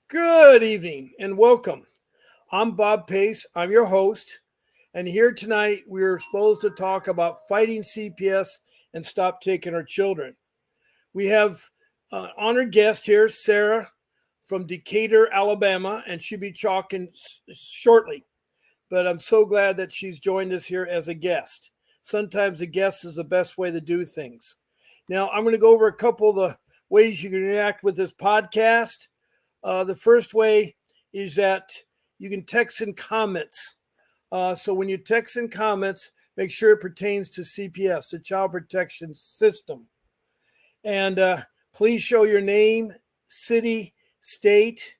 Good evening and welcome. I'm Bob Pace. I'm your host. And here tonight, we're supposed to talk about fighting CPS and stop taking our children. We have honored guest here, Sarah from Decatur, Alabama, and she'll be talking shortly. But I'm so glad that she's joined us here as a guest. Sometimes a guest is the best way to do things. Now, I'm going to go over a couple of the ways you can interact with this podcast. The first way is that you can text in comments. So when you text in comments, make sure it pertains to CPS, the Child Protection System. And please show your name, city, state,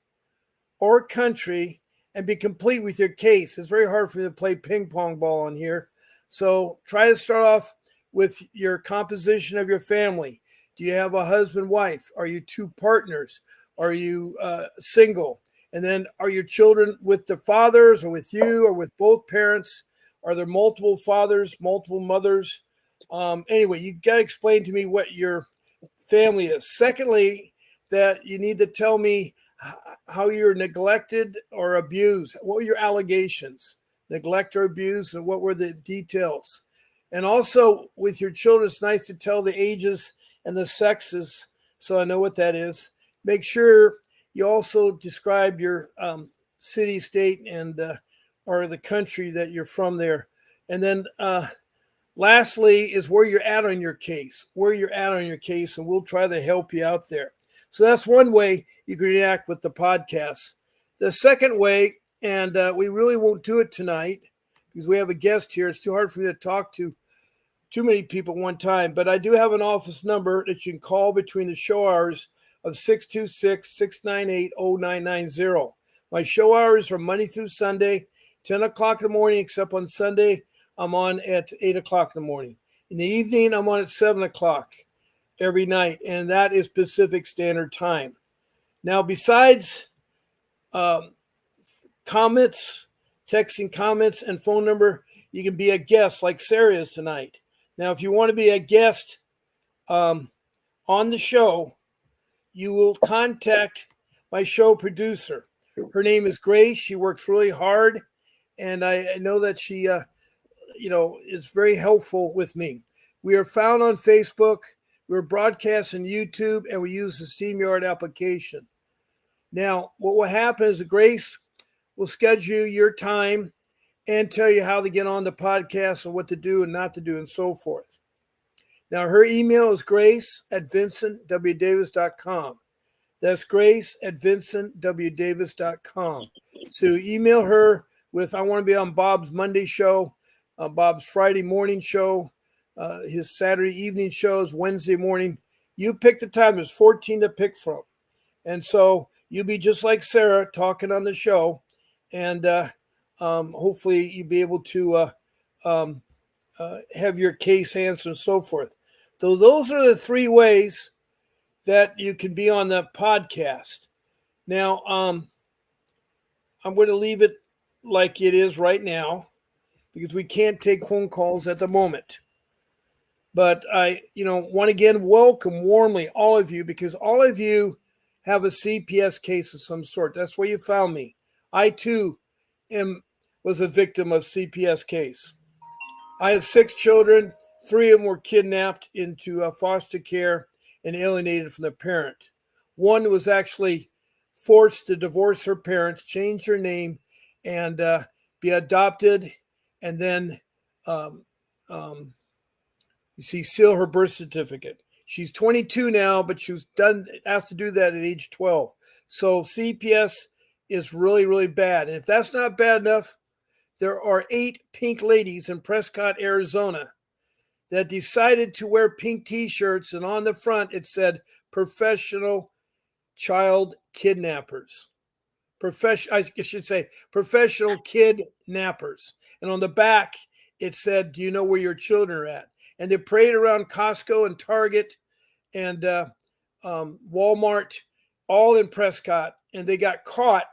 or country and be complete with your case. It's very hard for me to play ping pong ball on here. So try to start off with your composition of your family. Do you have a husband, wife? Are you two partners? Are you single? And then are your children with the fathers or with you or with both parents? Are there multiple fathers, multiple mothers? Anyway, you got to explain to me what your family is. Secondly, that you need to tell me how you're neglected or abused. What were your allegations? Neglect or abuse, and what were the details? And also with your children, it's nice to tell the ages and the sexes so I know what that is. Make sure you also describe your city, state, and or the country that you're from there. And then lastly is where you're at on your case, and we'll try to help you out there. So that's one way you can react with the podcast. The second way, and we really won't do it tonight because we have a guest here. It's too hard for me to talk to too many people at one time, but I do have an office number that you can call between the show hours of 626-698-0990. My show hours are Monday through Sunday, 10 o'clock in the morning, except on Sunday, I'm on at 8 o'clock in the morning. In the evening, I'm on at 7 o'clock every night, and that is Pacific Standard Time. Now, besides comments, texting comments, and phone number, you can be a guest like Sarah is tonight. Now, if you want to be a guest on the show, you will contact my show producer. Her name is Grace. She works really hard, and I know that she, is very helpful with me. We are found on Facebook. We're broadcast on YouTube, and we use the StreamYard application. Now, what will happen is Grace will schedule your time and tell you how to get on the podcast and what to do and not to do and so forth. Now, her email is grace@vincentwdavis.com. That's grace@vincentwdavis.com. So email her with, I want to be on Bob's Monday show, Bob's Friday morning show, his Saturday evening shows, Wednesday morning. You pick the time. There's 14 to pick from. And so you'll be just like Sarah talking on the show. And hopefully you'll be able to have your case answered and so forth. So those are the three ways that you can be on the podcast. Now, I'm going to leave it like it is right now because we can't take phone calls at the moment. But I, want to again welcome warmly all of you because all of you have a CPS case of some sort. That's where you found me. I too was a victim of CPS case. I have 6 children. 3 of them were kidnapped into foster care and alienated from their parent. One was actually forced to divorce her parents, change her name, and be adopted, and then seal her birth certificate. She's 22 now, but she was asked to do that at age 12. So CPS is really, really bad. And if that's not bad enough, there are 8 pink ladies in Prescott, Arizona that decided to wear pink t-shirts, and on the front it said professional child kidnappers. I should say professional kidnappers. And on the back it said, do you know where your children are at? And they paraded around Costco and Target and Walmart, all in Prescott, and they got caught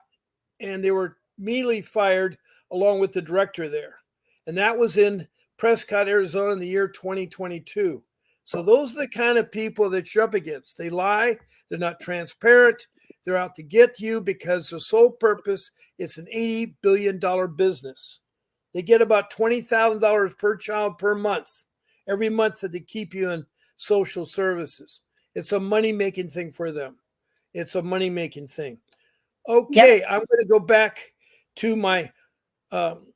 and they were immediately fired along with the director there. And that was in Prescott, Arizona in the year 2022. So those are the kind of people that you're up against. They lie. They're not transparent. They're out to get you because the sole purpose is an $80 billion business. They get about $20,000 per child per month, every month that they keep you in social services. It's a money making thing for them. It's a money making thing. Yep. Okay, I'm going to go back to my um,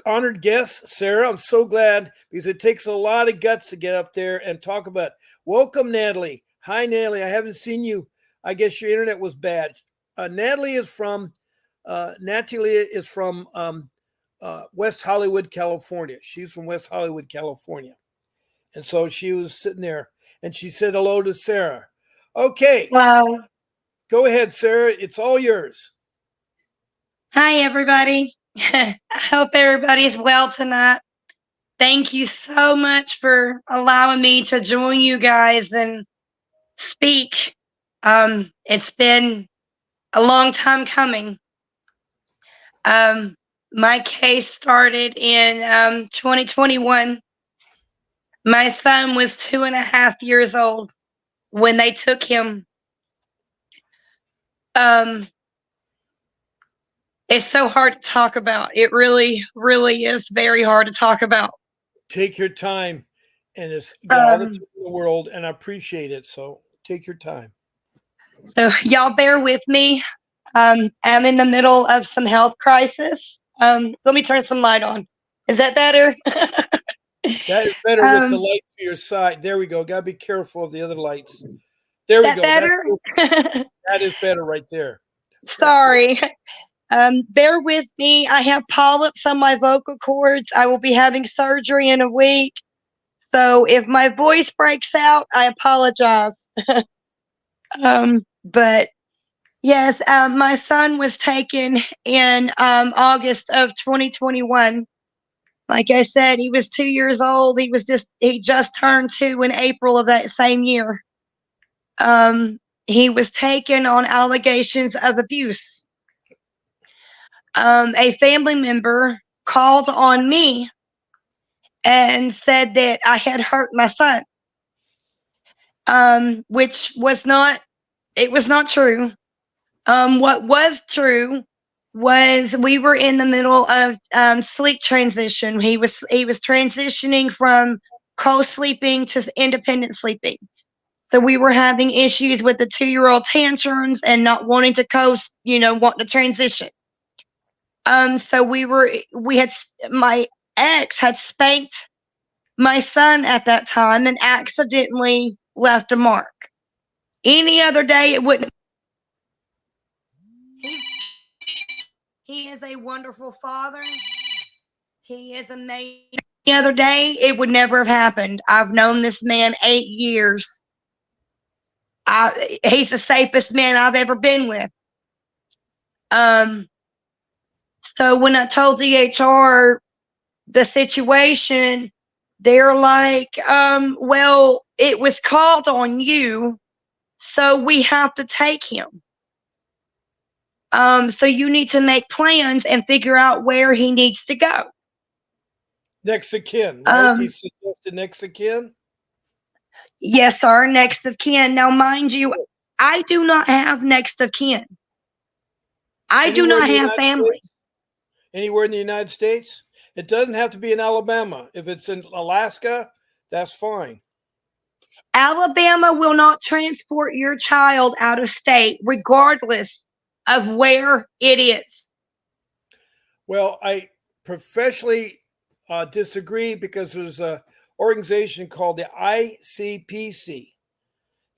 honored guest, Sarah. I'm so glad because it takes a lot of guts to get up there and talk about. Welcome, Natalie. Hi, Natalie. I haven't seen you. I guess your internet was bad. Natalie is from West Hollywood, California. She's from West Hollywood, California. And so she was sitting there and she said hello to Sarah. Okay, Wow. go ahead, Sarah. It's all yours. Hi, everybody. I hope everybody's well tonight. Thank you so much for allowing me to join you guys and speak. It's been a long time coming. Um, my case started in 2021. My son was 2.5 years old when they took him. Um, it's so hard to talk about. It really, really is very hard to talk about. Take your time, and it's got all the Um, time in the world, and I appreciate it. So take your time. so y'all bear with me. I'm in the middle of some health crisis. Let me turn some light on. Is that better? That is better with the um, light to your side. There we go. Got to be careful of the other lights. There we that go. That's better? that is better right there. That's good. Sorry. Bear with me. I have polyps on my vocal cords. I will be having surgery in a week. So if my voice breaks out, I apologize. But yes, my son was taken in August of 2021. Like I said, he was 2 years old. He just turned two in April of that same year. He was taken on allegations of abuse. A family member called on me and said that I had hurt my son, which was not. It was not true. What was true was we were in the middle of sleep transition. He was transitioning from co-sleeping to independent sleeping. So we were having issues with the 2-year-old tantrums and not wanting to want to transition. So we had my ex had spanked my son at that time and accidentally left a mark. Any other day it wouldn't. He is a wonderful father. He is amazing. The other day, it would never have happened. I've known this man 8 years. He's the safest man I've ever been with. Um, so when I told DHR the situation, they're like, well, it was called on you, so we have to take him. So you need to make plans and figure out where he needs to go. Next of kin, right? He Um, suggested next of kin. yes, sir, next of kin. Now, mind you, I do not have next of kin. I do Anywhere in not the have United family. States? Anywhere in the United States? It doesn't have to be in Alabama. If it's in Alaska, that's fine. Alabama will not transport your child out of state, regardless of where it is. Well, I professionally disagree because there's a organization called the ICPC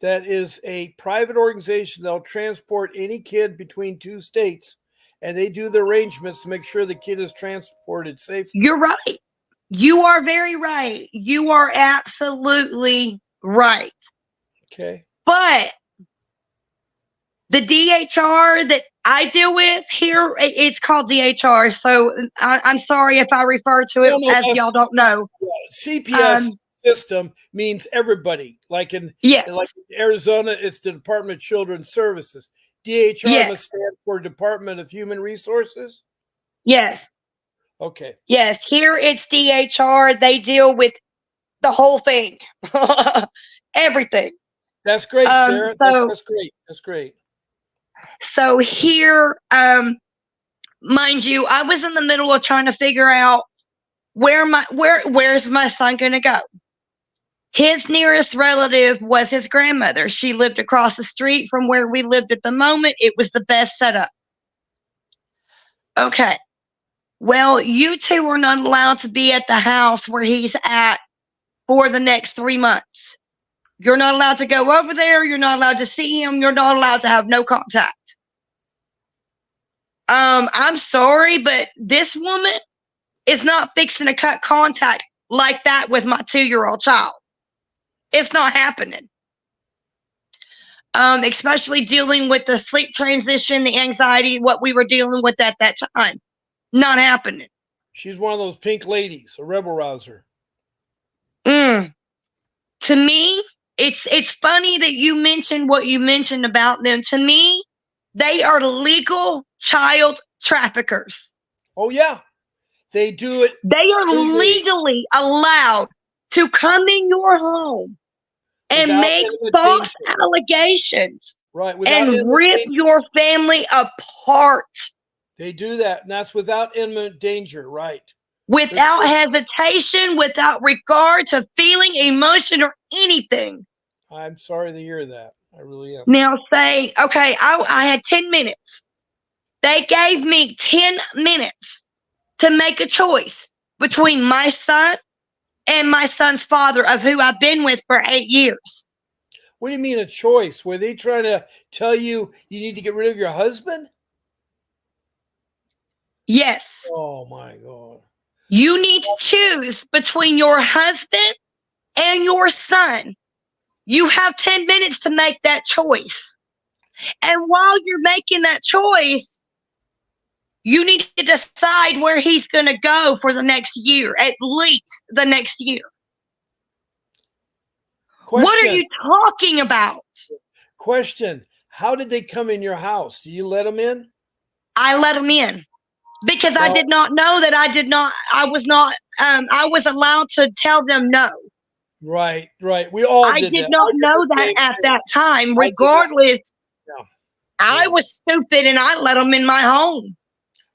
that is a private organization that'll transport any kid between two states, and they do the arrangements to make sure the kid is transported safely. You're right. You are very right. You are absolutely right. Okay. But the DHR that I deal with here, it's called DHR. So I'm sorry if I refer to it No, no, as y'all that's don't know. CPS system means everybody. Yes, Like in Arizona, it's the Department of Children's Services. DHR yes, must stand for Department of Human Resources. yes, Okay. yes. Here it's DHR. They deal with the whole thing, everything. That's great, Sarah. So That's great. That's great. So here, mind you, I was in the middle of trying to figure out where's my son going to go. His nearest relative was his grandmother. She lived across the street from where we lived at the moment. It was the best setup. Okay. Well, you two are not allowed to be at the house where he's at for the next 3 months. You're not allowed to go over there. You're not allowed to see him. You're not allowed to have no contact. I'm sorry, but this woman is not fixing to cut contact like that with my 2-year-old child. It's not happening. Especially dealing with the sleep transition, the anxiety, what we were dealing with at that time. Not happening. She's one of those pink ladies, a rebel rouser. To me, it's funny that you mentioned what you mentioned about them. To me, they are legal child traffickers. Oh, yeah. They do it. They are legally allowed to come in your home and make false allegations, right, and rip your family apart. They do that, and that's without imminent danger, right? Without hesitation, without regard to feeling, emotion, or anything. I'm sorry to hear that. I really am. Now say, okay, I had 10 minutes. They gave me 10 minutes to make a choice between my son and my son's father, of who I've been with for 8 years. What do you mean a choice? Were they trying to tell you you need to get rid of your husband? Yes. Oh, my God. You need to choose between your husband and your son. You have 10 minutes to make that choice. And while you're making that choice, you need to decide where he's going to go for the next year, at least the next year. Question. What are you talking about? Question. How did they come in your house? Do you let them in? I let them in because I did not know that I was allowed to tell them no. Right. We all did that. I did not know that at that time. Regardless, I was stupid and I let them in my home.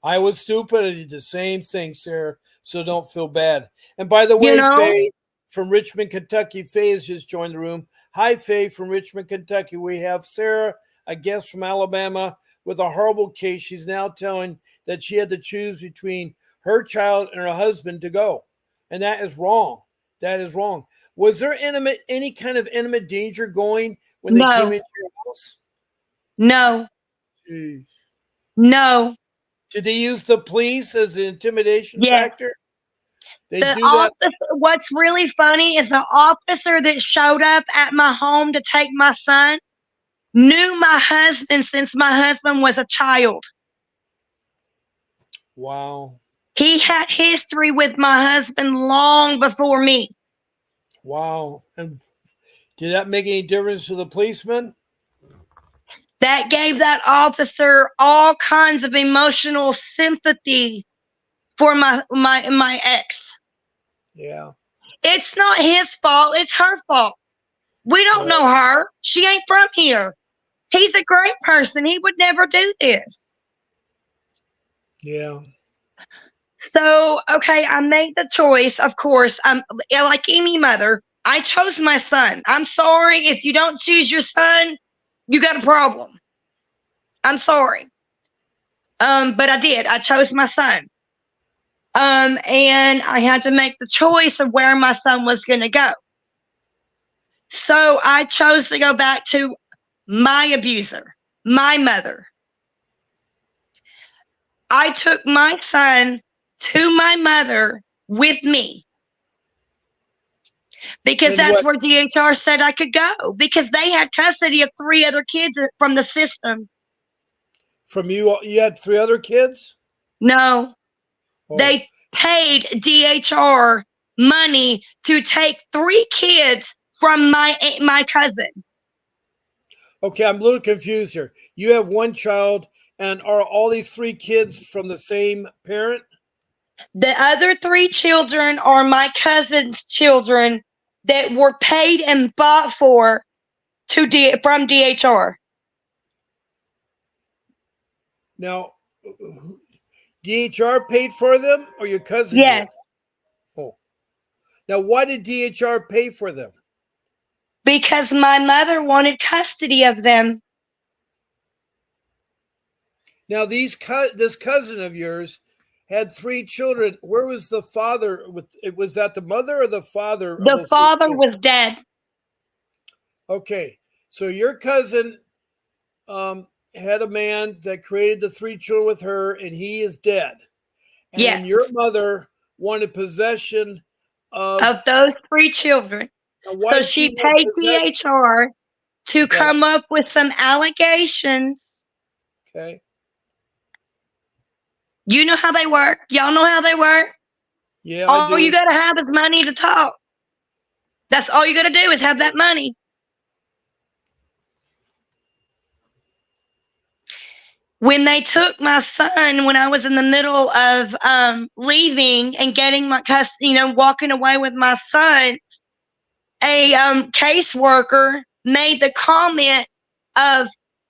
I was stupid. I did the same thing, Sarah, so don't feel bad. And by the way, Faye from Richmond, Kentucky, Faye has just joined the room. Hi, Faye from Richmond, Kentucky. We have Sarah, a guest from Alabama, with a horrible case. She's now telling that she had to choose between her child and her husband to go. And that is wrong. That is wrong. Was there any kind of intimate danger going when they came into your house? No. Jeez. No. Did they use the police as an intimidation factor? They do that. What's really funny is the officer that showed up at my home to take my son knew my husband since my husband was a child. Wow. He had history with my husband long before me. Wow. And did that make any difference to the policeman? That gave that officer all kinds of emotional sympathy for my ex. Yeah. It's not his fault. It's her fault. We don't know her. She ain't from here. He's a great person. He would never do this. Yeah. So, okay, I made the choice. Of course, I'm like any mother. I chose my son. I'm sorry if you don't choose your son, you got a problem. I'm sorry. But I did. I chose my son. And I had to make the choice of where my son was going to go. So I chose to go back to my abuser, my mother. I took my son to my mother with me because that's where DHR said I could go, because they had custody of 3 other kids from the system. From you had 3 other kids? No. Oh. They paid DHR money to take 3 kids from my cousin. Okay, I'm a little confused here. You have 1 child, and are all these 3 kids from the same parent? The other 3 children are my cousin's children that were paid and bought for from DHR. Now, DHR paid for them, or your cousin Yes, did? Oh, now why did DHR pay for them? because my mother wanted custody of them. Now, this cousin of yours had three children. Where was the father? Was that the mother or the father of The those three father children? was dead. Okay, so your cousin had a man that created the three children with her, and he is dead. Yes, And your mother wanted possession of. of those three children. Now, why So did she she want paid possession? DHR to Right. come up with some allegations. Okay. You know how they work. Y'all know how they work. Yeah, I All you do. got to have is money to talk. That's all you got to do is have that money. When they took my son, when I was in the middle of leaving and getting my custody, walking away with my son, a caseworker made the comment of,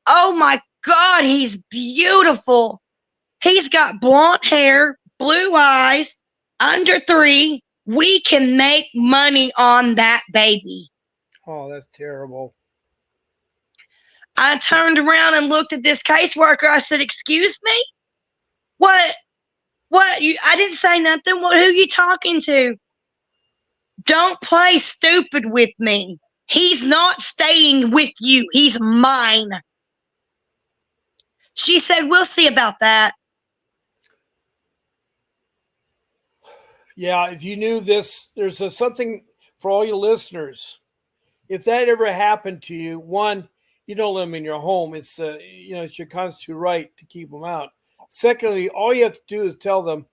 "Oh my God, he's beautiful. He's got blonde hair, blue eyes, under 3. We can make money on that baby." Oh, that's terrible. I turned around and looked at this caseworker. I said, "Excuse me? What? What? I didn't say nothing. Who you talking to? Don't play stupid with me. He's not staying with you. He's mine." She said, "We'll see about that." Yeah, if you knew this, there's something for all your listeners. If that ever happened to you, one, you don't let them in your home. It's your constitutional right to keep them out. Secondly, all you have to do is tell them,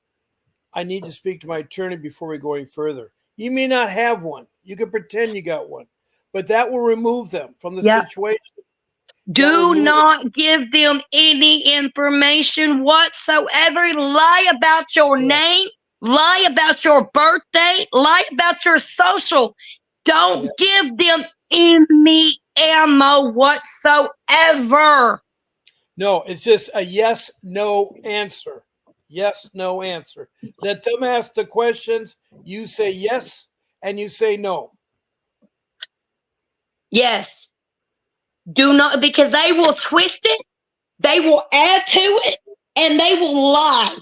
"I need to speak to my attorney before we go any further." You may not have one. You can pretend you got one, but that will remove them from the Yep. situation. That will Do remove it. not give them any information whatsoever. Lie about your Yeah, name, lie about your birthday, lie about your social. yeah. Don't give them any ammo whatsoever. No, it's just a yes, no answer. Yes, no answer. Let them ask the questions. You say yes and you say no. Yes. Do not, because they will twist it, they will add to it, and they will lie.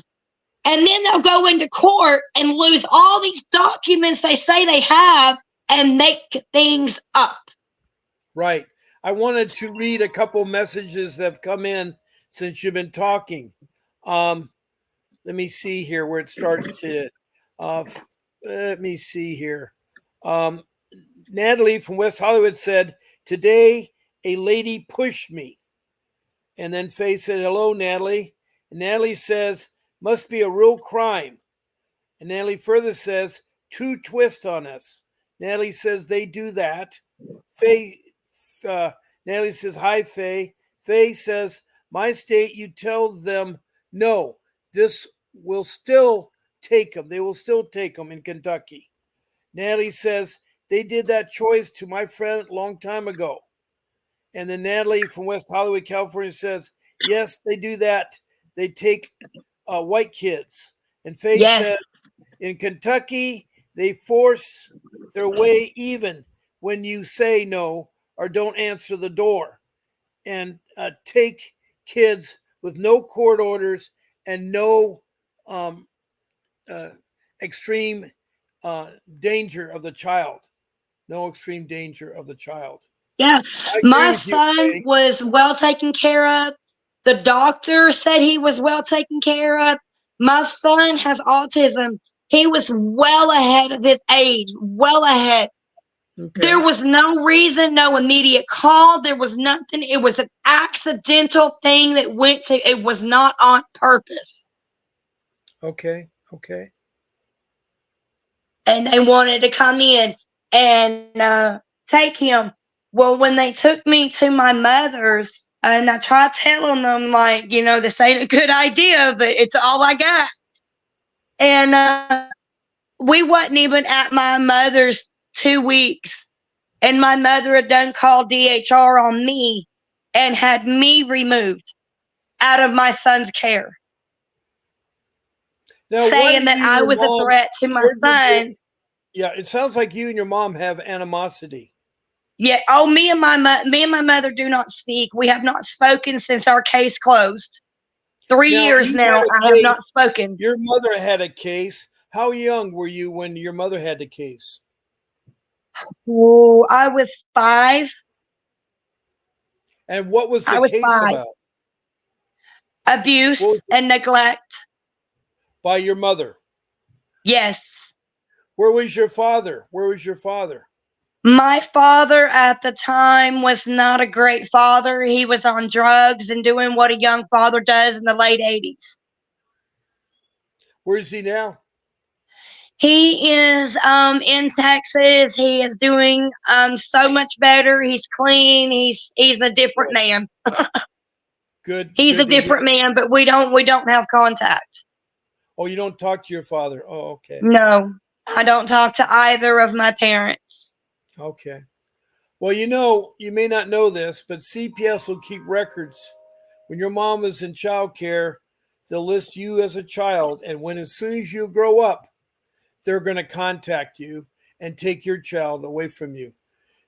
And then they'll go into court and lose all these documents they say they have and make things up. Right. I wanted to read a couple messages that have come in since you've been talking. Um, let me see here where it starts to. Uh, Let me see here. Um, Natalie from West Hollywood said, "Today a lady pushed me." And then Faye said, "Hello, Natalie." And Natalie says, "Must be a real crime." And Natalie further says, "True twist on us." Natalie says, "They do that." Faye, uh, Natalie says, "Hi, Faye." Faye says, "My state, you tell them no. This will still take them. They will still take them in Kentucky." Natalie says, "They did that choice to my friend a long time ago." And then Natalie from West Hollywood, California says, "Yes, they do that. They take white kids." And Faye Yes, says, "In Kentucky, they force their way even when you say no or don't answer the door, and take kids with no court orders and no um, uh, extreme danger of the child. No extreme danger of the child." yeah. I agree My with you, son Faye. was well taken care of. The doctor said he was well taken care of. My son has autism. He was well ahead of his age, well ahead. There Okay. was no reason, no immediate call. There was nothing. It was an accidental thing that went to, it was not on purpose. Okay. Okay. And they wanted to come in and take him. Well, when they took me to my mother's, and I tried telling them, like, this ain't a good idea, but it's all I got. And we wasn't even at my mother's 2 weeks. And my mother had done called DHR on me and had me removed. out of my son's care, Now, why saying did that you and I your was a mom? threat to my Where did your? son. Yeah, it sounds like you and your mom have animosity. Yeah. Oh, me and my mother do not speak. We have not spoken since our case closed. Three Now, years you had now, a I have not case. spoken. Your mother had a case. How young were you when your mother had the case? Oh, I was 5. And what was I the was case 5. about? What Abuse was it and neglect. by your mother? Yes. Where was your father? Where was your father? My father at the time was not a great father. He was on drugs and doing what a young father does in the late 80s. Where is he now? He is in Texas. He is doing so much better. He's clean. He's a different Good. man. Good. He's a Good to hear. different man, but we don't have contact. Oh, you don't talk to your father. Oh, okay. No, I don't talk to either of my parents. Okay. Well, you may not know this, but CPS will keep records. When your mom is in child care, they'll list you as a child, and when as soon as you grow up, they're going to contact you and take your child away from you.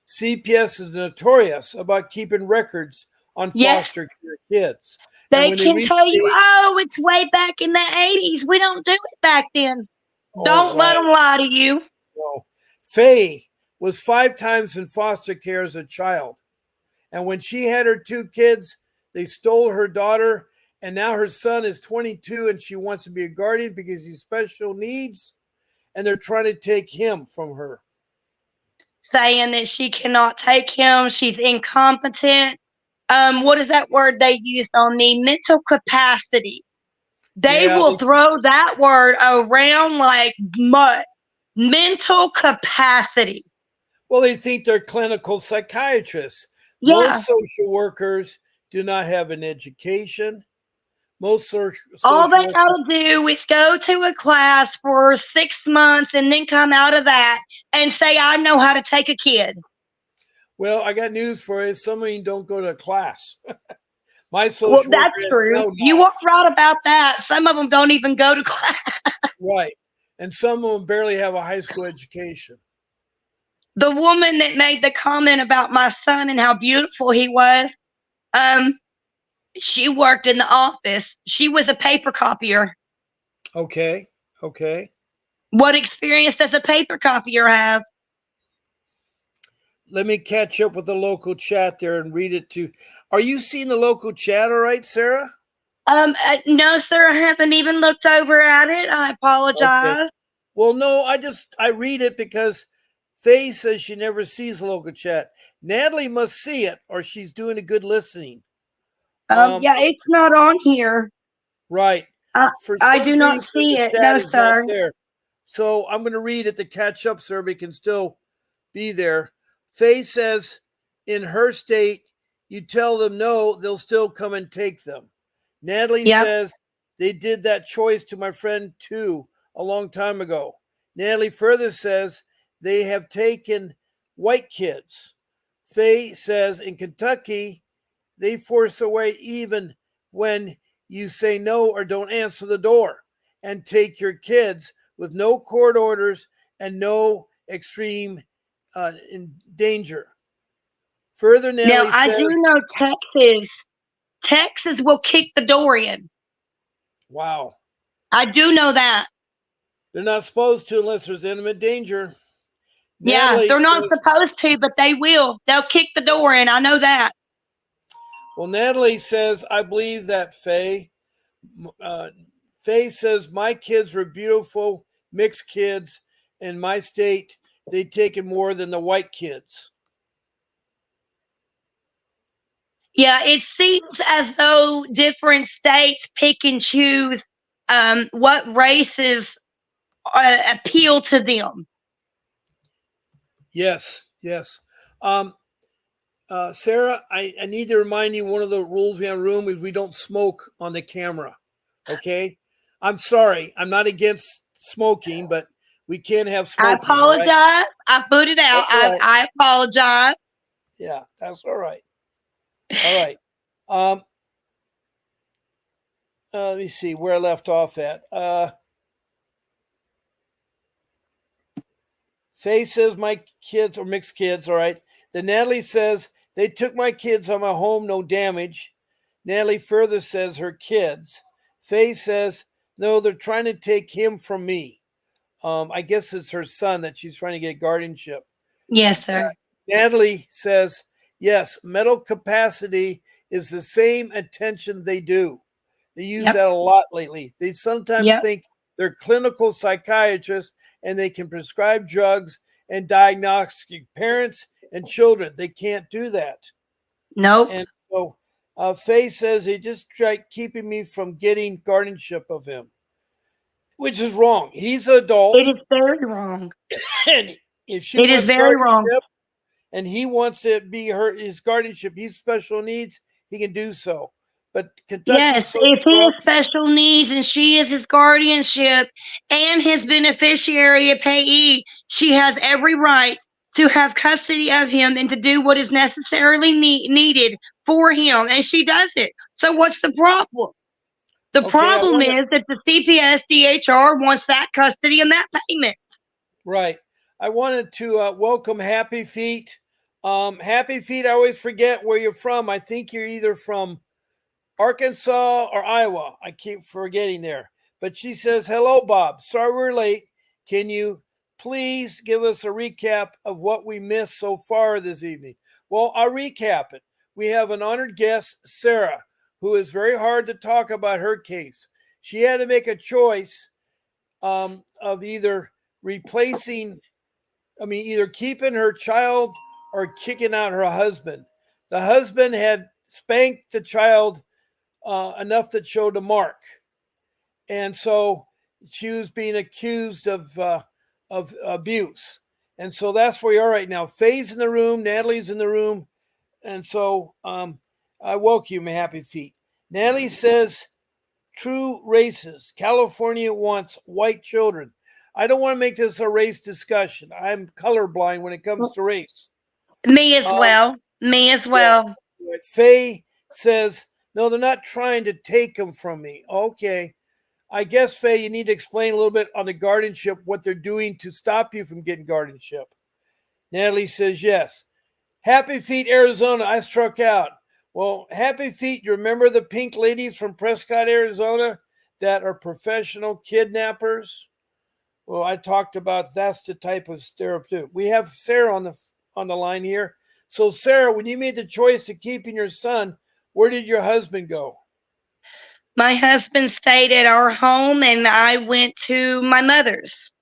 CPS is notorious about keeping records on Yes, foster care kids. And they when they can reach tell you, age, oh, it's way back in the 80s. We don't do it back then. oh, Don't let right, them lie to you. no. Faye was 5 times in foster care as a child. And when she had her 2 kids, they stole her daughter. And now her son is 22 and she wants to be a guardian because he's special needs. And they're trying to take him from her. Saying that she cannot take him. She's incompetent. What is that word they used on me? Mental capacity. They Yeah, will throw that word around like mud. Mental capacity. well, they think they're clinical psychiatrists. Yeah. Most social workers do not have an education. Most All social they got workers, to do is go to a class for 6 months and then come out of that and say, I know how to take a kid. well, I got news for you. Some of you don't go to class. My Well, social worker that's has true. no You are knowledge. right about that. Some of them don't even go to class. Right. And some of them barely have a high school education. The woman that made the comment about my son and how beautiful he was, um, she worked in the office. She was a paper copier. Okay. Okay. What experience does a paper copier have? Let me catch up with the local chat there and read it to. Are you seeing the local chat all right, Sarah? No, sir, I haven't even looked over at it. I Okay. apologize. Well, no, I read it because Faye says she never sees the local chat. Natalie must see it or she's doing a good listening. Um, Yeah, it's not on here. right. I, For I some do not reason, see the it. chat No, is not sir. there. So I'm going to read it to catch up so we can still be there. Faye says, in her state, you tell them no, they'll still come and take them. Natalie Yep. says, they did that choice to my friend too a long time ago. Natalie further says, they have taken white kids. Faye says, in Kentucky, they force away even when you say no or don't answer the door and take your kids with no court orders and no extreme in danger. Further, Now, Natalie I do says, know Texas will kick the door in. wow, I do know that. they're not supposed to unless there's imminent danger. Yeah, Natalie they're not says, supposed to, but they will. They'll kick the door in. I know that. well, Natalie says, I believe that Faye. Uh, Faye says, my kids were beautiful, mixed kids. In my state, they'd taken more than the white kids. Yeah, it seems as though different states pick and choose what races appeal to them. Yes, yes. Um, Sarah, I need to remind you one of the rules we have in the room is we don't smoke on the camera. Okay? I'm sorry. I'm not against smoking, but we can't have I smoking. All right? apologize. I put it out. That's all right. I apologize. Yeah, that's all right. All right. Um, Let me see where I left off at. Faye says my kids or mixed kids. All right. Then Natalie says they took my kids on my home, no damage. Natalie further says her kids. Faye says no, they're trying to take him from me. I guess it's her son that she's trying to get guardianship. Yes, sir. Natalie says yes, mental capacity is the same attention they do. They use Yep. that a lot lately. They sometimes Yep. think they're clinical psychiatrists and they can prescribe drugs and diagnose parents and children. They can't do that. Nope. And so Faye says they just tried keeping me from getting guardianship of him, which is wrong. He's an It adult, is very wrong. and if she It is wants very wrong. guardianship and he wants to be his guardianship, he's special needs, he can do so. But Kentucky Yes, so if he has corrupt. special needs and she is his guardianship and his beneficiary, a payee, she has every right to have custody of him and to do what is necessarily needed for him. And she does it. So what's the problem? The Okay, I problem want to is that the CPS DHR wants that custody and that payment. right. I wanted to welcome Happy Feet. Happy Feet, I always forget where you're from. I think you're either from Arkansas or Iowa. I keep forgetting there. But she says, hello, Bob. Sorry we're late. Can you please give us a recap of what we missed so far this evening? Well, I'll recap it. We have an honored guest, Sarah, who is very hard to talk about her case. She had to make a choice of either either keeping her child or kicking out her husband. The husband had spanked the child enough to show the mark, and so she was being accused of abuse, and so that's where we are right now. Faye's in the room, Natalie's in the room, and so I welcome you, my Happy Feet. Natalie says, "True races. California wants white children." I don't want to make this a race discussion. I'm colorblind when it comes to race. Me as Um, well. Me as yeah. well. Faye says, no, they're not trying to take them from me. Okay. I guess, Faye, you need to explain a little bit on the guardianship, what they're doing to stop you from getting guardianship. Natalie says, yes. Happy Feet, Arizona, I struck out. Well, Happy Feet, you remember the pink ladies from Prescott, Arizona that are professional kidnappers? Well, I talked about that's the type of stereotype. We have Sarah on the line here. So, Sarah, when you made the choice of keeping your son, where did your husband go? My husband stayed at our home and I went to my mother's,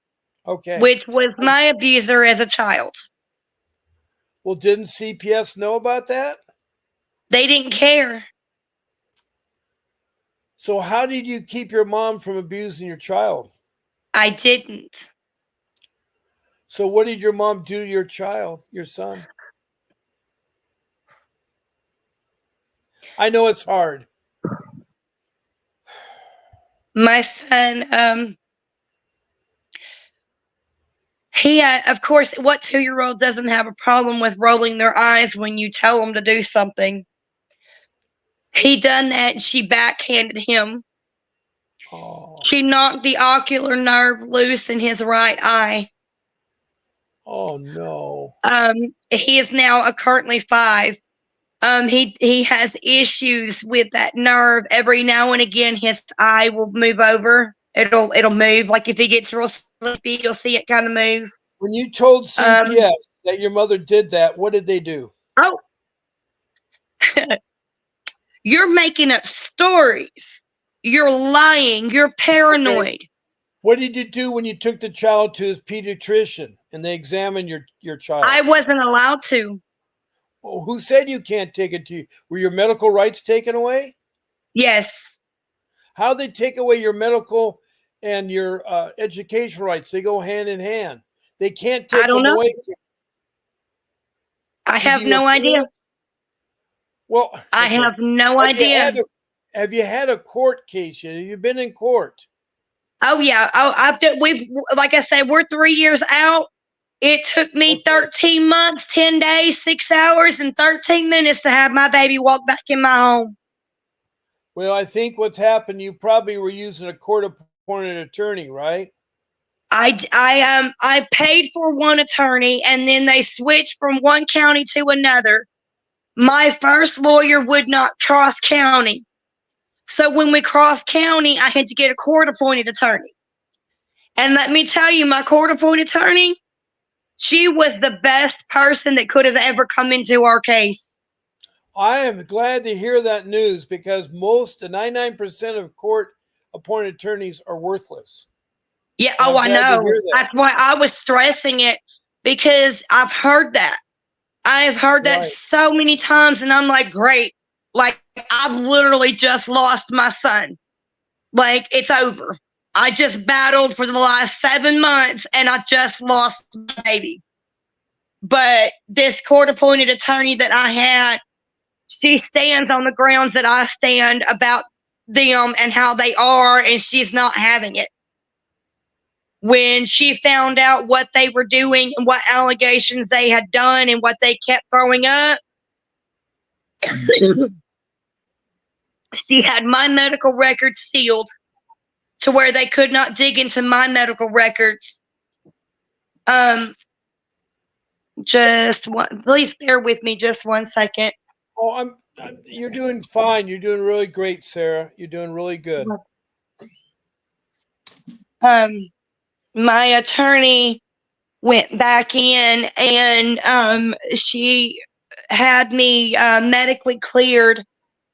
Okay. which was my abuser as a child. Well, didn't CPS know about that? They didn't care. So, how did you keep your mom from abusing your child? I didn't. So, what did your mom do to your child, your son? I know it's hard. My son, he, of course, what 2-year-old doesn't have a problem with rolling their eyes when you tell them to do something? He done that and she backhanded him. Oh, She knocked the ocular nerve loose in his right eye. oh no. He is now currently 5. He has issues with that nerve. Every now and again, his eye will move over. It'll move. Like if he gets real sleepy, you'll see it kind of move. When you told Um, CPS that your mother did that, what did they do? oh, you're making up stories. You're lying. You're paranoid. Okay. What did you do when you took the child to his pediatrician and they examined your child? I wasn't allowed to. Oh, who said you can't take it to you? Were your medical rights taken away? Yes. How they take away your medical and your education rights? They go hand in hand. They can't I take don't them know. away from I you. have Do you no appeal idea. it? Well, I okay. have no idea. Have you had a court case yet? Have you been in court? Oh yeah. We've, like I said, we're 3 years out. It took me Okay. 13 months, 10 days, 6 hours, and 13 minutes to have my baby walk back in my home. Well, I think what's happened, you probably were using a court appointed attorney, right? I paid for one attorney, and then they switched from one county to another. My first lawyer would not cross county. So when we crossed county, I had to get a court appointed attorney. And let me tell you, my court appointed attorney, she was the best person that could have ever come into our case. I am glad to hear that news because most, 99% of court appointed attorneys are worthless. Yeah, And oh, I'm I glad to know. hear that. That's why I was stressing it, because I've heard that. I've heard that Right. so many times, and I'm like, great. Like, I've literally just lost my son. Like, it's over. I just battled for the last 7 months, and I just lost my baby. But this court appointed attorney that I had, she stands on the grounds that I stand about them and how they are, and she's not having it. When she found out what they were doing and what allegations they had done and what they kept throwing up, she had my medical records sealed to where they could not dig into my medical records. Just one, please bear with me just 1 second. Oh, you're doing fine. You're doing really great, Sarah. You're doing really good. My attorney went back in, and she had me medically cleared,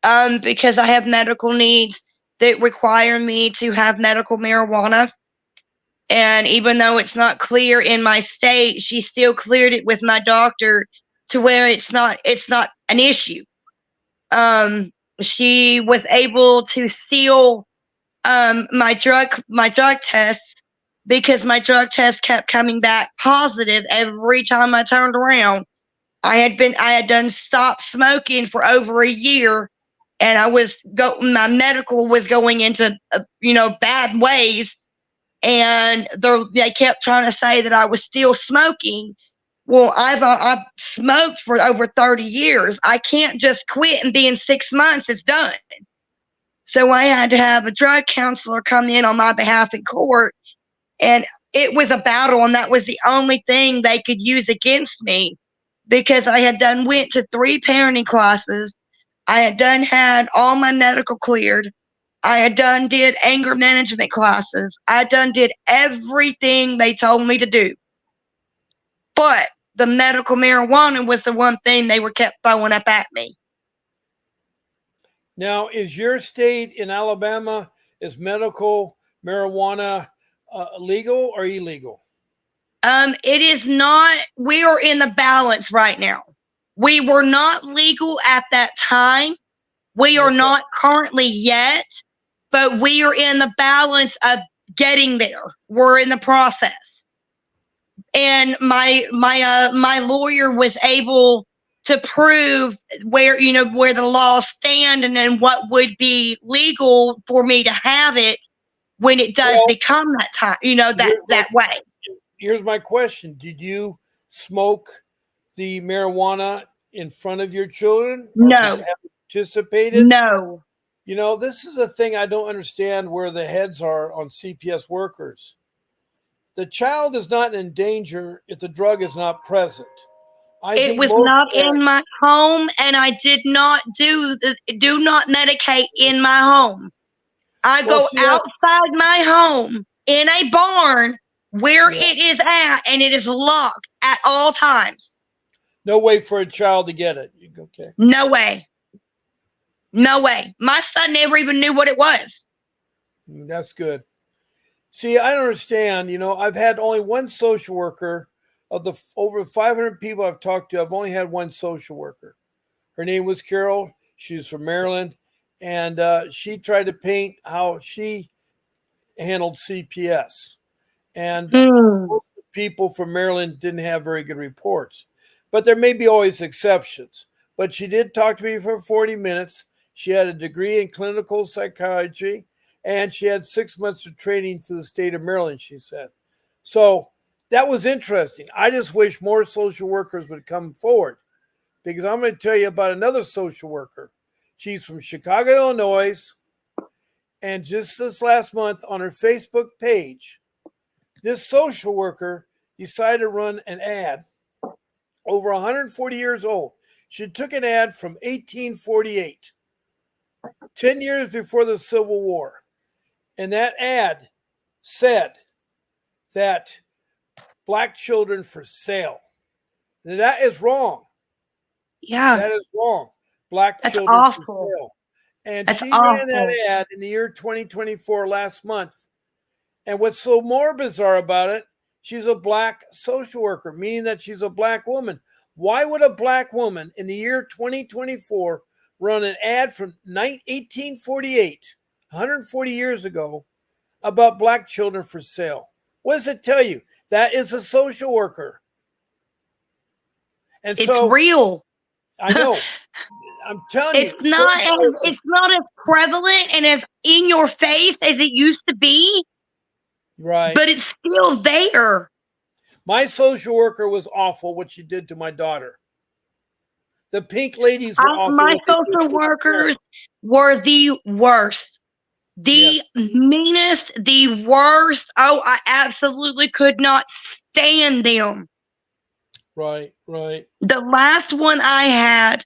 because I have medical needs that require me to have medical marijuana. And even though it's not clear in my state, she still cleared it with my doctor to where it's not an issue. She was able to seal my drug tests, because my drug test kept coming back positive every time I turned around. I had done stopped smoking for over a year, and my medical was going into bad ways, and they kept trying to say that I was still smoking. Well, I've smoked for over 30 years. I can't just quit and be in 6 months. It's done. So I had to have a drug counselor come in on my behalf in court, and it was a battle, and that was the only thing they could use against me, because I had went to 3 parenting classes. I had all my medical cleared. I had did anger management classes. I did everything they told me to do. But the medical marijuana was the one thing they were kept throwing up at me. Now, is your state in Alabama, is medical marijuana legal or illegal? It is not. We are in the balance right now. We were not legal at that time. We are not currently yet, but we are in the balance of getting there. We're in the process. And my lawyer was able to prove where the laws stand, and then what would be legal for me to have it when it does become that time, that way. Here's my question. Did you smoke the marijuana in front of your children? Or No. have you participated? No. This is a thing I don't understand where the heads are on CPS workers. The child is not in danger if the drug is not present. It was not in my home, and I did not do not medicate in my home. I go outside my home in a barn where it is at, and it is locked at all times. No way for a child to get it. Okay. No way. No way. My son never even knew what it was. That's good. See, I don't understand. I've had only one social worker. Of the over 500 people I've talked to, I've only had one social worker. Her name was Carol. She's from Maryland. And she tried to paint how she handled CPS. And most of the people from Maryland didn't have very good reports. But there may be always exceptions. But she did talk to me for 40 minutes. She had a degree in clinical psychiatry, and she had 6 months of training through the state of Maryland, she said. So that was interesting. I just wish more social workers would come forward, because I'm going to tell you about another social worker. She's from Chicago, Illinois. And just this last month on her Facebook page, this social worker decided to run an ad over 140 years old. She took an ad from 1848, 10 years before the Civil War. And that ad said that black children for sale. That is wrong. Yeah. That is wrong. Black That's children for awful. sale. And That's she ran that awful. ad in the year 2024 last month. And what's so more bizarre about it, she's a black social worker, meaning that she's a black woman. Why would a black woman in the year 2024 run an ad from 1848, 140 years ago, about black children for sale? What does it tell you? That is a social worker. And It's so real. I know. I'm telling you, social workers, It's not as prevalent and as in your face as it used to be, right? but it's still there. My social worker was awful what she did to my daughter. The pink ladies were awful. My What they did social to my workers were the worst, the Yes. meanest, the worst. Oh, I absolutely could not stand them. Right, right. The last one I had,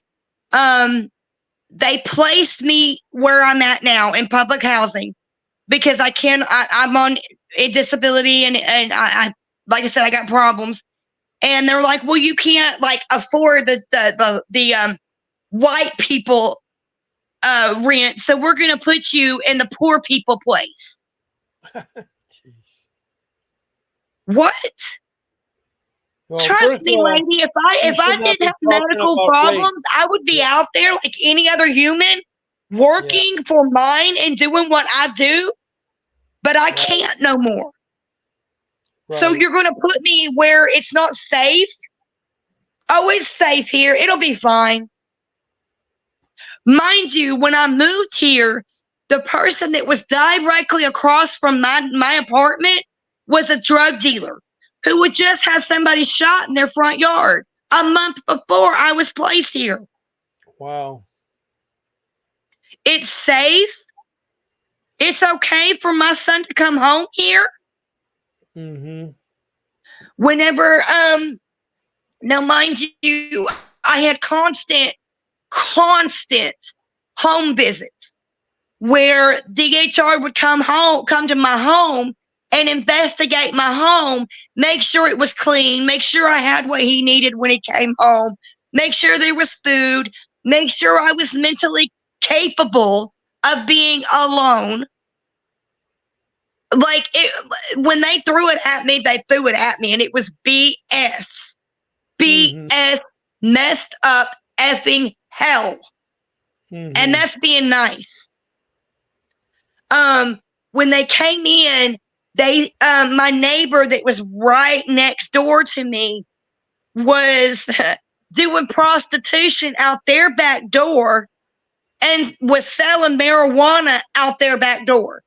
they placed me where I'm at now in public housing because I'm on a disability and I like I said, I got problems. And they're like, well, you can't like afford the white people rent, so we're gonna put you in the poor people place. What? Well, Trust first me, of all, lady, if you I should not didn't be have talking medical about race. problems, I would be out there like any other human Yeah, working for mine and doing what I do, but I right, can't no more. So right. you're gonna put me where it's not safe? Oh, it's safe here. It'll be fine. Mind you, when I moved here, the person that was directly across from my apartment was a drug dealer who would just have somebody shot in their front yard a month before I was placed here. Wow. It's safe. It's okay for my son to come home here. Mm-hmm. Whenever, now mind you, I had constant home visits where DHR would come to my home and investigate my home, make sure it was clean, make sure I had what he needed when he came home, make sure there was food, make sure I was mentally capable of being alone. Like when they threw it at me, and it was BS. Mm-hmm. BS, messed up effing hell. And Mm-hmm. that's being nice. When they came in, they my neighbor that was right next door to me was doing prostitution out their back door and was selling marijuana out their back door.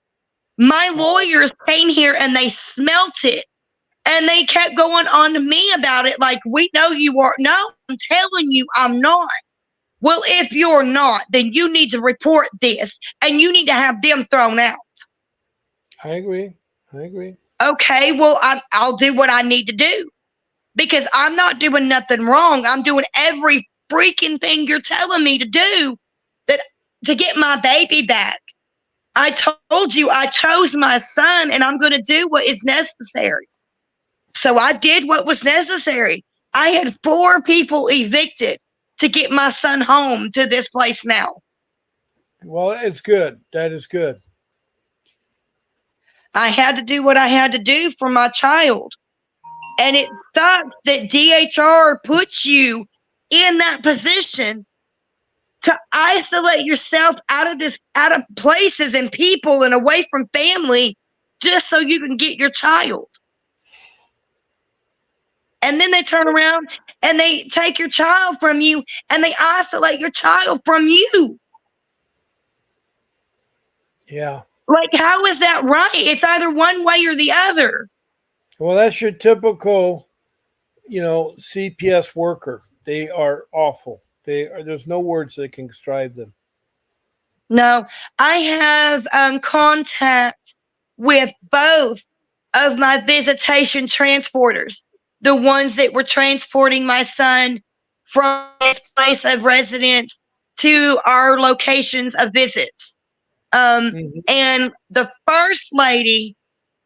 My lawyers came here and they smelt it and they kept going on to me about it like, we know you are. No, I'm telling you, I'm not. Well, if you're not, then you need to report this and you need to have them thrown out. I agree. I agree. Okay, well, I'll do what I need to do because I'm not doing nothing wrong. I'm doing every freaking thing you're telling me to do to get my baby back. I told you I chose my son and I'm going to do what is necessary. So I did what was necessary. I had 4 people evicted to get my son home to this place now. Well, it's good. That is good. I had to do what I had to do for my child. And it sucks that DHR puts you in that position to isolate yourself out of places and people and away from family just so you can get your child. And then they turn around and they take your child from you and they isolate your child from you. Yeah. Like, how is that right? It's either one way or the other. Well, that's your typical, CPS worker. They are awful. There's no words that can describe them. No, I have contact with both of my visitation transporters, the ones that were transporting my son from his place of residence to our locations of visits. Mhm. And the first lady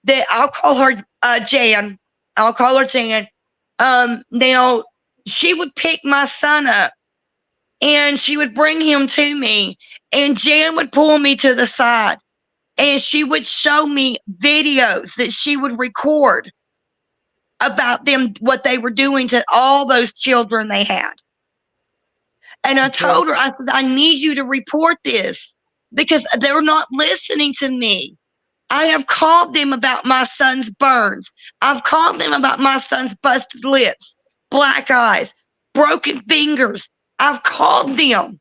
that I'll call her Jan, I'll call her Jan. Now she would pick my son up and she would bring him to me, and Jan would pull me to the side and she would show me videos that she would record about them, what they were doing to all those children they had. And I Okay. told her, I said, I need you to report this because they're not listening to me. I have called them about my son's burns. I've called them about my son's busted lips, black eyes, broken fingers. I've called them.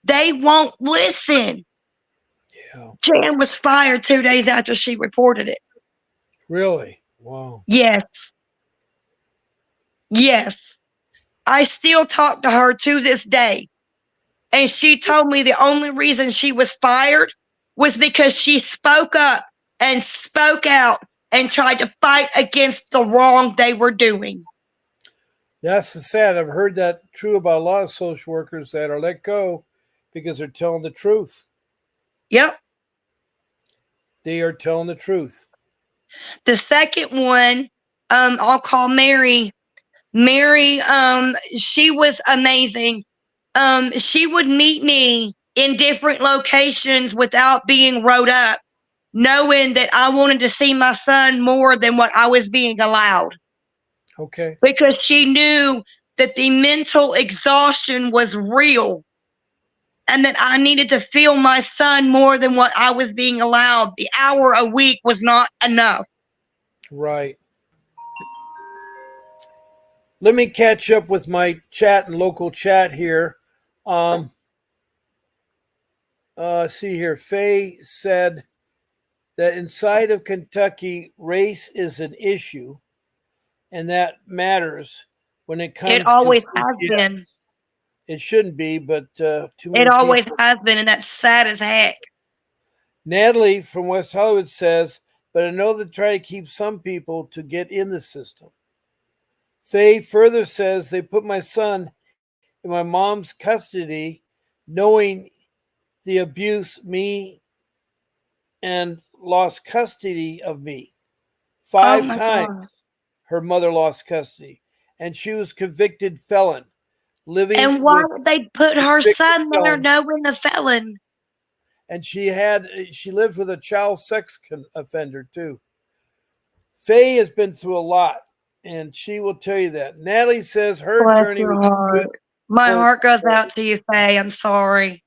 They won't listen. Yeah. Jan was fired 2 days after she reported it. Really? Wow. Yes. Yes. I still talk to her to this day. And she told me the only reason she was fired was because she spoke up and spoke out and tried to fight against the wrong they were doing. That's the sad. I've heard that true about a lot of social workers that are let go because they're telling the truth. Yep. They are telling the truth. The second one, I'll call Mary. Mary, she was amazing. She would meet me in different locations without being wrote up, knowing that I wanted to see my son more than what I was being allowed, Okay. because she knew that the mental exhaustion was real and that I needed to feel my son more than what I was being allowed. The hour a week was not enough. Right. Let me catch up with my chat and local chat here. Um, see here. Faye said that inside of Kentucky, race is an issue, and that matters when it It comes to always has been. CPS. It shouldn't be, but too It many always people. has been, and that's sad as heck. Natalie from West Hollywood says, but I know they try to keep some people to get in the system. Faye further says they put my son in my mom's custody, knowing the abuse me and lost custody of me. Oh Five my times God. her mother lost custody, and she was convicted felon, living And why with would they put her convicted son there felons. knowing the felon? And she lived with a child sex offender too. Faye has been through a lot, and she will tell you that. Natalie says her Bless attorney your was a good heart. My court heart goes out attorney. to you, Faye. I'm sorry.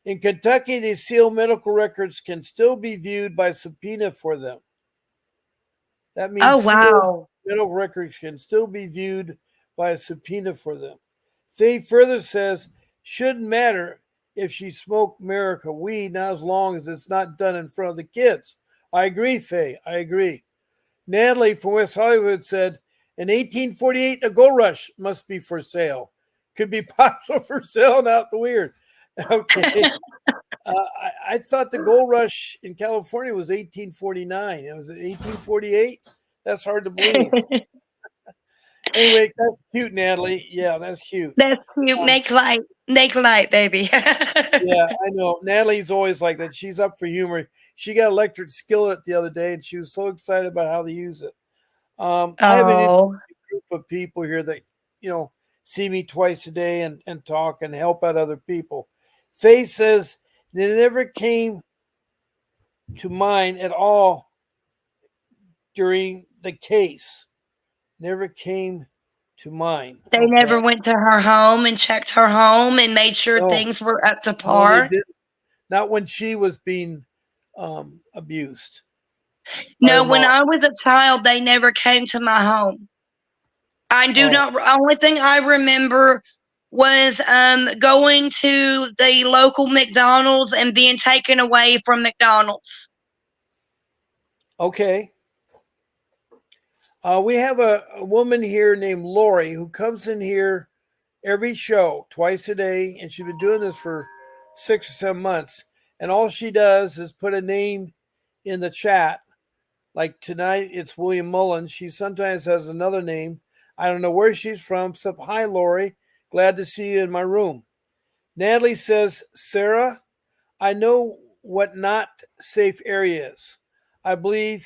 In Kentucky, these sealed medical records can still be viewed by subpoena for them. That Oh, means sealed wow. medical records can still be viewed by a subpoena for them. Faye further says, shouldn't matter if she smoked America weed, not as long as it's not done in front of the kids. I agree, Faye. I agree. Natalie from West Hollywood said, in 1848, a gold rush must be for sale. Could be possible for sale, not the weird. Okay. I thought the gold rush in California was 1849. It was 1848. That's hard to believe. Anyway, that's cute, Natalie. Yeah, that's cute. That's cute. Um, Make light. Make light, baby. yeah, I know. Natalie's always like that. She's up for humor. She got electric skillet the other day, and she was so excited about how they use it. I have an interesting Oh, group of people here that you know see me twice a day and talk and help out other people. Faye says that it never came to mind at all during the case. Never came to mind. they never Okay. went to her home and checked her home and made sure No, things were up to no, they par. didn't. Not when she was being abused by her No, when mom. I was a child, they never came to my home. I do Oh, not. Only thing I remember was going to the local McDonald's and being taken away from McDonald's. okay. We have a woman here named Lori who comes in here every show twice a day, and she's been doing this for 6 or 7 months, and all she does is put a name in the chat. Like tonight, it's William Mullen. She sometimes has another name. I don't know where she's from. So, hi, Lori. Glad to see you in my room. Natalie says, Sarah, I know what not safe area is. I believe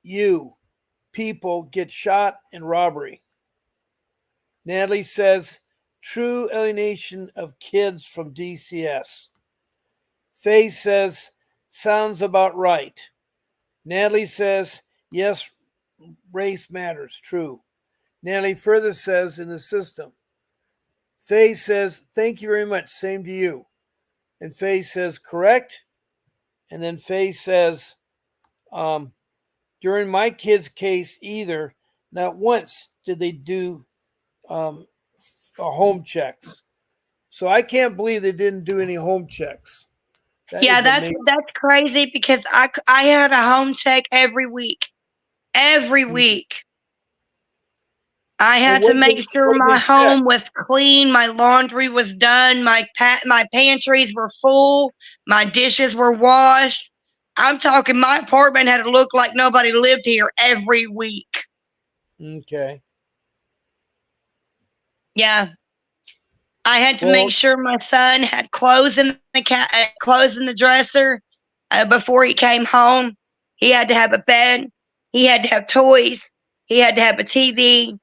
you people get shot in robbery. Natalie says, true alienation of kids from DCS. Faye says, sounds about right. Natalie says, yes, race matters, true. Natalie further says, in the system. Faye says, thank you very much, same to you. And Faye says, correct. And then Faye says, um, during my kid's case, either, not once did they do um, home checks. So I can't believe they didn't do any home checks. That Yeah, is amazing. that's crazy because I had a home check every week. Every Mm. week. I And had to make sure what did my they check? home was clean, my laundry was done, my pantries were full, my dishes were washed. I'm talking my apartment had to look like nobody lived here every week. Okay. Yeah. I had to make Well, sure my son had clothes in clothes in the dresser before he came home. He had to have a bed. He had to have toys. He had to have a TV.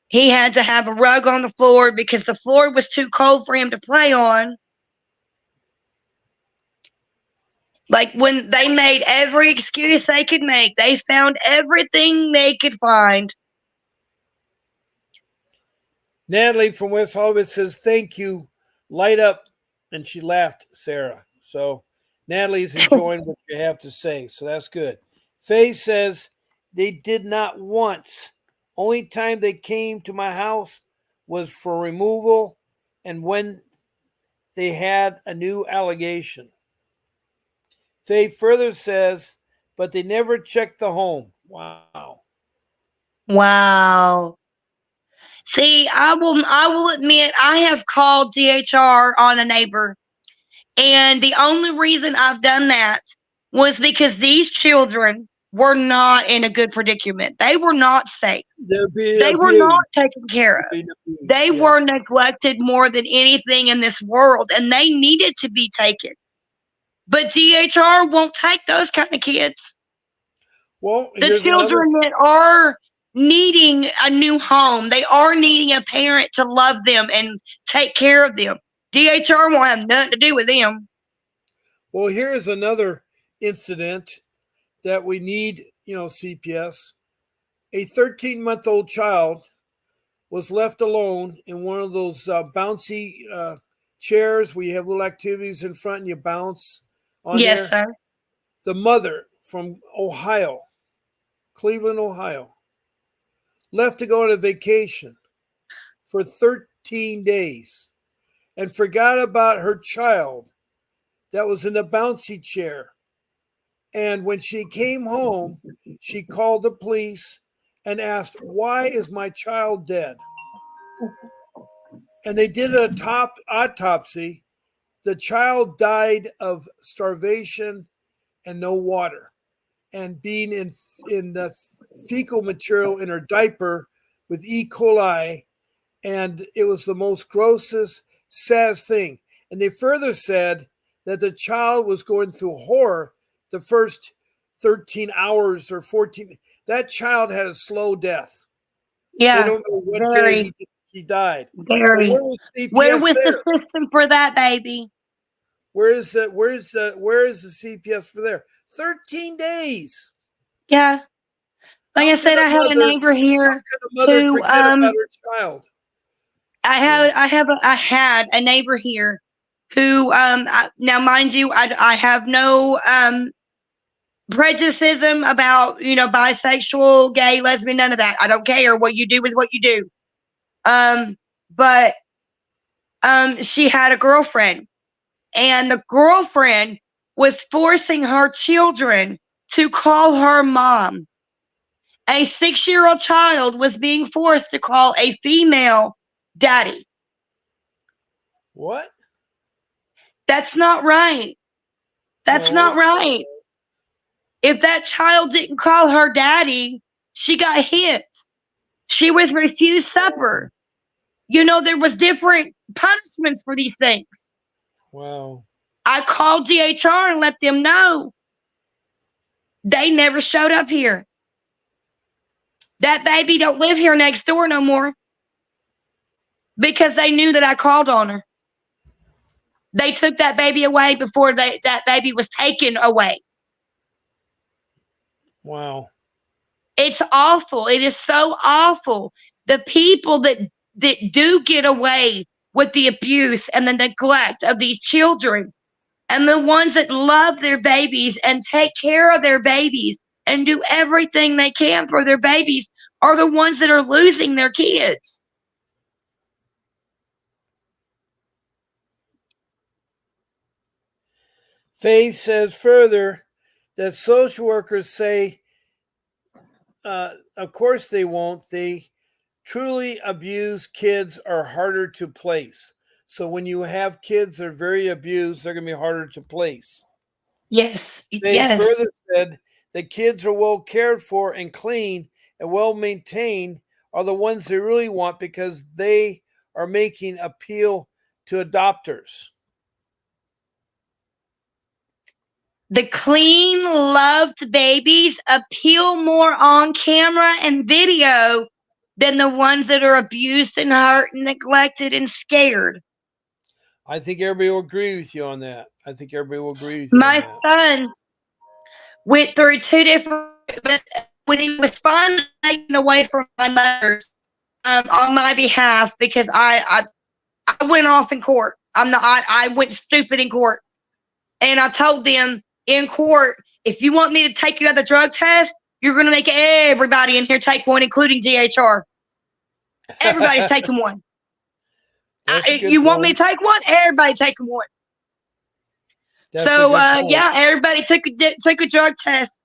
He had to have a rug on the floor because the floor was too cold for him to play on. Like when they made every excuse they could make, they found everything they could find. Natalie from West Hollywood says, thank you. Light up. And she laughed, Sarah. So Natalie's enjoying what you have to say. So that's good. Faye says, they did not once. Only time they came to my house was for removal and when they had a new allegation. Faye further says, but they never checked the home. Wow. Wow. See, I will admit I have called DHR on a neighbor, and the only reason I've done that was because these children were not in a good predicament. They were not safe. They're being They were not abused. taken care They're of. being abused, They were yes. neglected more than anything in this world, and they needed to be taken. But DHR won't take those kind of kids. Well, The here's another. children that are needing a new home, they are needing a parent to love them and take care of them. DHR won't have nothing to do with them. Well, here's another incident that we need, CPS. A 13-month-old child was left alone in one of those bouncy chairs where you have little activities in front and you bounce on Yes, there. sir. The mother from Ohio, Cleveland, Ohio, left to go on a vacation for 13 days and forgot about her child that was in the bouncy chair. And when she came home, she called the police and asked, why is my child dead? And they did a top autopsy. The child died of starvation and no water, and being in the fecal material in her diaper with E. coli, and it was the most grossest, saddest thing. And they further said that the child was going through horror the first 13 hours or 14. That child had a slow death. They Yeah, don't know what day very, he died. But very. where was Where CPS was the there? system for that, baby? Where is the CPS for there? 13 days. Yeah. Like How I can said, a I had a mother neighbor how here can a mother who forget about her child? I had a neighbor here who now mind you I have no prejudice about bisexual, gay, lesbian, none of that. I don't care. What you do is what you do. But she had a girlfriend, and the girlfriend was forcing her children to call her mom. A 6-year-old child was being forced to call a female daddy. What? That's not right. That's No, not right. If that child didn't call her daddy, she got hit. She was refused supper. You know, there was different punishments for these things. wow. I called DHR and let them know. They never showed up here. That baby don't live here next door no more because they knew that I called on her. They took that baby away before that baby was taken away. Wow. It's awful. It is so awful. The people that do get away with the abuse and the neglect of these children, and the ones that love their babies and take care of their babies and do everything they can for their babies, are the ones that are losing their kids. Faith says further that social workers say, of course they won't. They truly abused kids are harder to place. So when you have kids that are very abused, they're going to be harder to place. Yes, They yes. further said the kids are well cared for and clean and well maintained are the ones they really want because they are making appeal to adopters. The clean, loved babies appeal more on camera and video than the ones that are abused and hurt and neglected and scared. I think everybody will agree with you on that. I think everybody will agree with you on My that. son went through two different, when he was finally taken away from my mother's on my behalf, because I went off in court. I went stupid in court. And I told them in court, if you want me to take another drug test, you're going to make everybody in here take one, including DHR. Everybody's taking one. That's a good You want me point. to take one? Everybody taking one. That's a So good point. yeah, everybody took a drug test,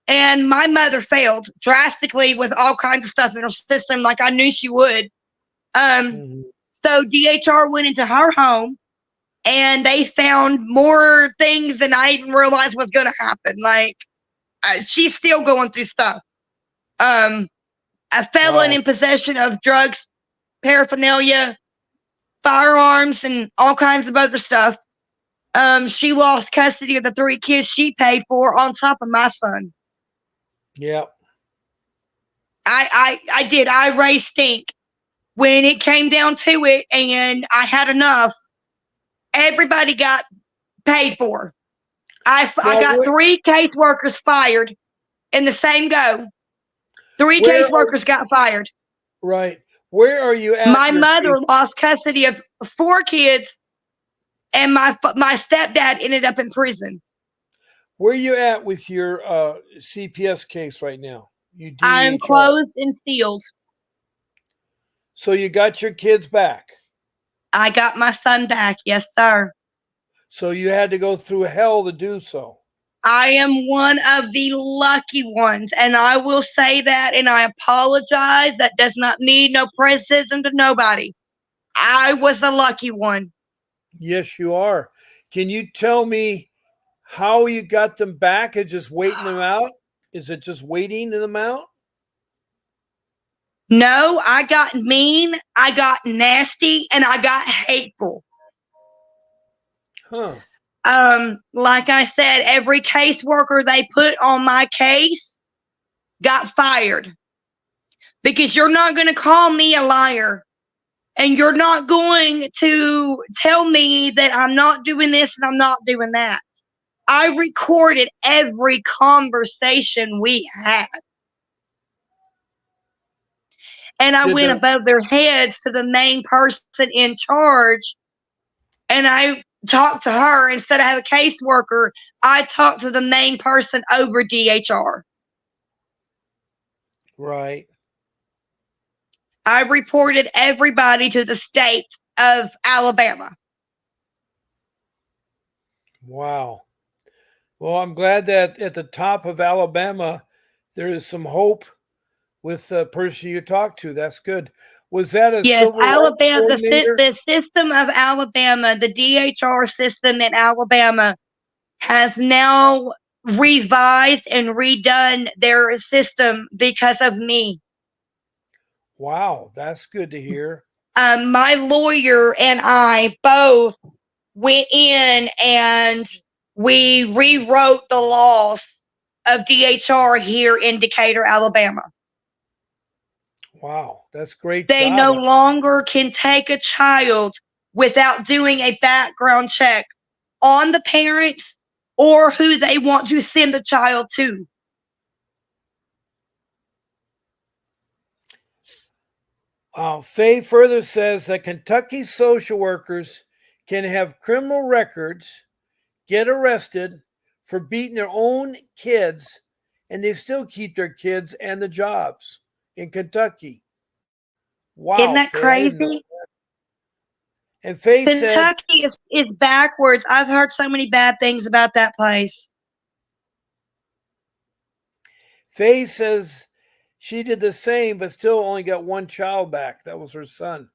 and my mother failed drastically with all kinds of stuff in her system, like I knew she would. Mhm. So DHR went into her home, and they found more things than I even realized was going to happen. Like she's still going through stuff. A felon Wow. in possession of drugs, paraphernalia, firearms, and all kinds of other stuff. She lost custody of the three kids she paid for on top of my son. Yeah. I did. I raised stink. When it came down to it and I had enough, everybody got paid for. I Now, got three caseworkers fired in the same go. Three where are caseworkers got fired. right? Where are you at My your mother case? lost custody of four kids, and my stepdad ended up in prison. Where are you at with your CPS case right now? You I'm DHR. closed and sealed. So you got your kids back. I got my son back. Yes, sir. So you had to go through hell to do so. I am one of the lucky ones, and I will say that, and I apologize. That does not mean no criticism to nobody. I was the lucky one. Yes, you are. Can you tell me how you got them back? Is just waiting them out? Is it just waiting them out? No, I got mean, I got nasty, and I got hateful. Huh. Like I said, every caseworker they put on my case got fired because you're not going to call me a liar, and you're not going to tell me that I'm not doing this and I'm not doing that. I recorded every conversation we had, and I Did went the above their heads to the main person in charge, and I talked to her instead of have a caseworker. I talked to the main person over DHR. right? I reported everybody to the state of Alabama. Wow. Well, I'm glad that at the top of Alabama there is some hope with the person you talked to. That's good. Was that a Yes, civil rights Alabama, coordinator? the system of Alabama, the DHR system in Alabama has now revised and redone their system because of me. Wow, that's good to hear. My lawyer and I both went in and we rewrote the laws of DHR here in Decatur, Alabama. Wow, that's great They job. no longer can take a child without doing a background check on the parents or who they want to send the child to. Faye further says that Kentucky social workers can have criminal records, get arrested for beating their own kids, and they still keep their kids and the jobs in Kentucky. Wow, Isn't that Faye, I didn't know. crazy? And Faye said, Kentucky is backwards. I've heard so many bad things about that place. Faye says she did the same, but still only got one child back. That was her son.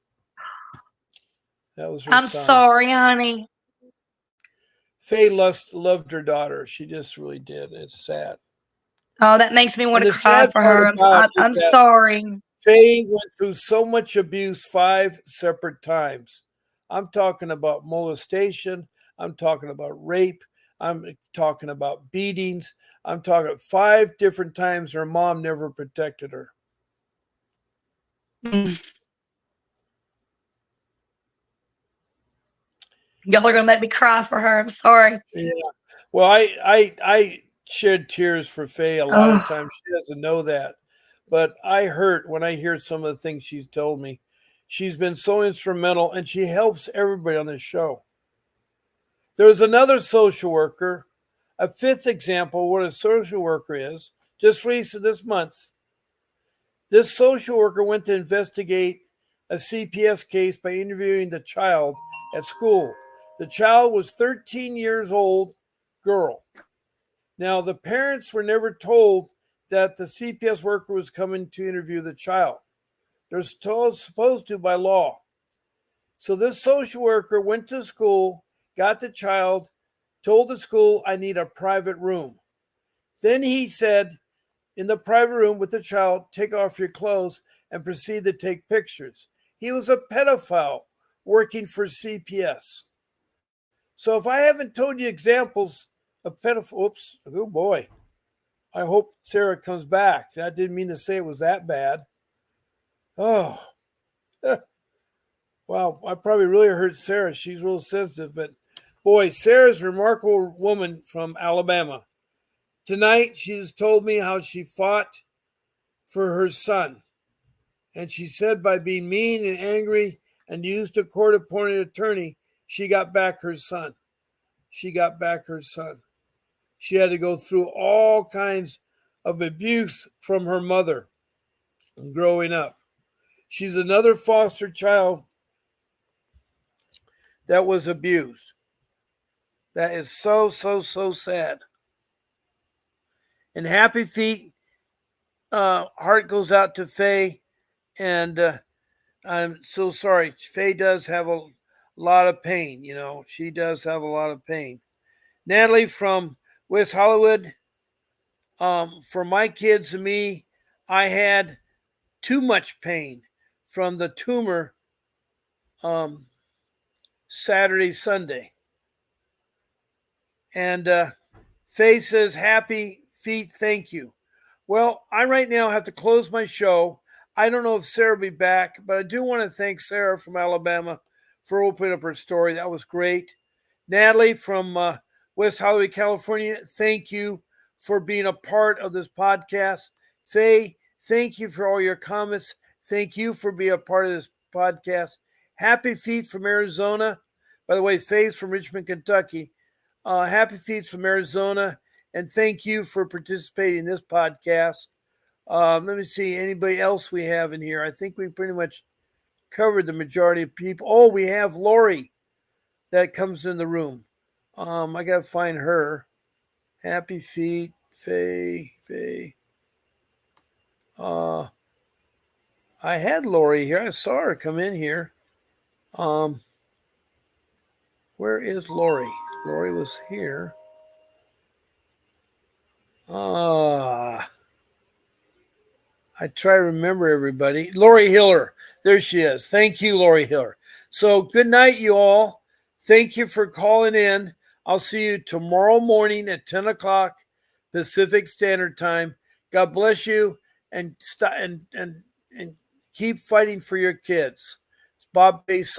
That was her I'm son. sorry, honey. Faye loved her daughter. She just really did. It's sad. Oh, that makes me want And to the cry sad for part her. about it is I'm that sorry. Faye went through so much abuse 5 separate times. I'm talking about molestation. I'm talking about rape. I'm talking about beatings. I'm talking 5 different times her mom never protected her. Mm. Y'all are gonna make me cry for her. I'm sorry. Yeah. Well, I shed tears for Faye a lot of Oh, times. She doesn't know that, but I hurt when I hear some of the things she's told me. She's been so instrumental, and she helps everybody on this show. There was another social worker, a fifth example of what a social worker is. Just recent this month, this social worker went to investigate a CPS case by interviewing the child at school. The child was 13 years old, girl. Now, the parents were never told that the CPS worker was coming to interview the child. They're supposed to by law. So this social worker went to school, got the child, told the school, I need a private room. Then he said, in the private room with the child, take off your clothes and proceed to take pictures. He was a pedophile working for CPS. So if I haven't told you examples of pedophile, oops, oh boy, I hope Sarah comes back. I didn't mean to say it was that bad. Oh, wow, I probably really hurt Sarah. She's real sensitive, but boy, Sarah's a remarkable woman from Alabama. Tonight, she has told me how she fought for her son. And she said by being mean and angry and used a court appointed attorney, she got back her son. She got back her son. She had to go through all kinds of abuse from her mother growing up. She's another foster child that was abused. That is so, so, so sad. And happy feet, heart goes out to Faye. And I'm so sorry. Faye does have a lot of pain, you know. She does have a lot of pain. Natalie from West Hollywood. For my kids and me, I had too much pain from the tumor um, Saturday, Sunday. And Faye says, happy feet, thank you. Well, I right now have to close my show. I don't know if Sarah will be back, but I do want to thank Sarah from Alabama for opening up her story. That was great. Natalie from West Hollywood, California, thank you for being a part of this podcast. Faye, thank you for all your comments. Thank you for being a part of this podcast. Happy Feet from Arizona. By the way, Faye's from Richmond, Kentucky. Happy Feet from Arizona. And thank you for participating in this podcast. Let me see anybody else we have in here. I think we pretty much covered the majority of people. Oh, we have Lori that comes in the room. I gotta find her. Happy Feet, Faye. I had Lori here. I saw her come in here. Um, where is Lori? Lori was here. Ah, I try to remember everybody. Lori Hiller. There she is. Thank you, Lori Hiller. So good night, you all. Thank you for calling in. I'll see you tomorrow morning at 10 o'clock Pacific Standard Time. God bless you and and keep fighting for your kids. It's Bob Pace signing.